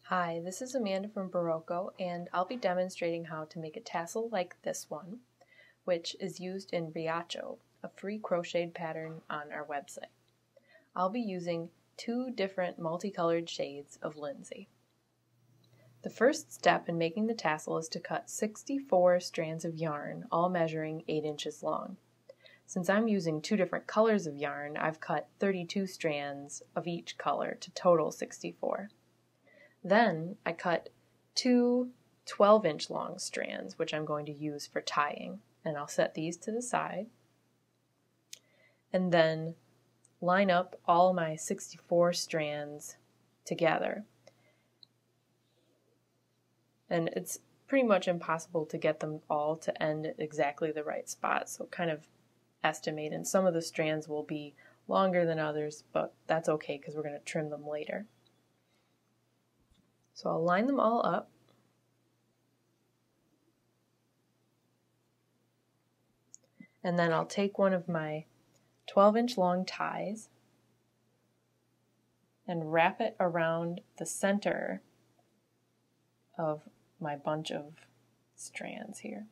Hi, this is Amanda from Barocco, and I'll be demonstrating how to make a tassel like this one, which is used in Riacho, a free crocheted pattern on our website. I'll be using two different multicolored shades of linsey. The first step in making the tassel is to cut 64 strands of yarn, all measuring 8 inches long. Since I'm using two different colors of yarn, I've cut 32 strands of each color to total 64. Then I cut two 12-inch long strands, which I'm going to use for tying, and I'll set these to the side, and then line up all my 64 strands together. And it's pretty much impossible to get them all to end at exactly the right spot, so kind of estimate, and some of the strands will be longer than others, but that's okay because we're going to trim them later. So I'll line them all up, and then I'll take one of my 12-inch long ties and wrap it around the center of my bunch of strands here.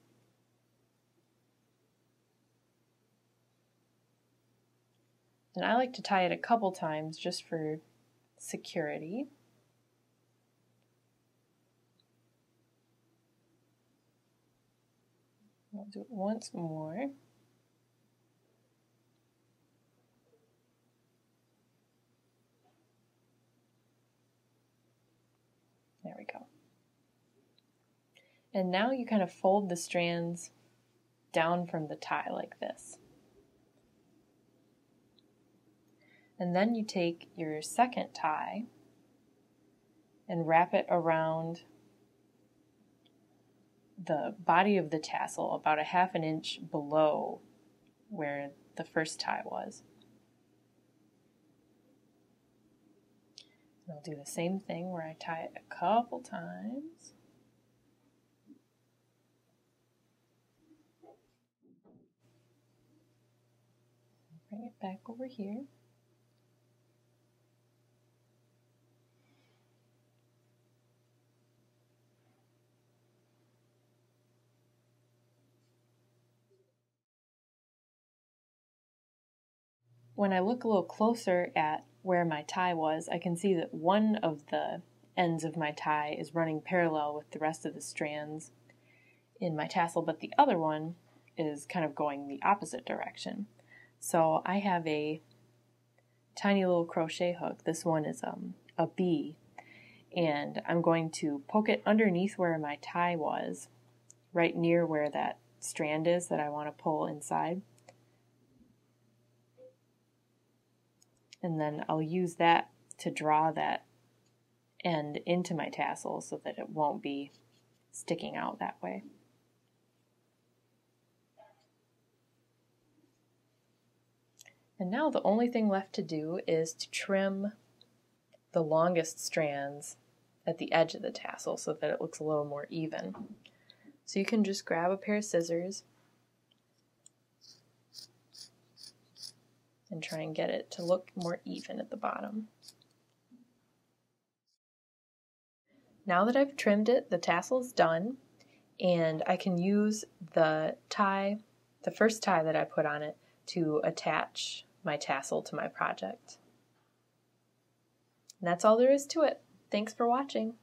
And I like to tie it a couple times just for security. I'll do it once more. There we go. And now you kind of fold the strands down from the tie like this. And then you take your second tie and wrap it around the body of the tassel about 1/2 inch below where the first tie was. And I'll do the same thing where I tie it a couple times. Bring it back over here. When I look a little closer at where my tie was, I can see that one of the ends of my tie is running parallel with the rest of the strands in my tassel, but the other one is kind of going the opposite direction. So I have a tiny little crochet hook. This one is a bee, and I'm going to poke it underneath where my tie was, right near where that strand is that I want to pull inside. And then I'll use that to draw that end into my tassel so that it won't be sticking out that way. And now the only thing left to do is to trim the longest strands at the edge of the tassel so that it looks a little more even. So you can just grab a pair of scissors and try and get it to look more even at the bottom. Now that I've trimmed it, the tassel's done, and I can use the tie, the first tie that I put on it, to attach my tassel to my project. And that's all there is to it. Thanks for watching.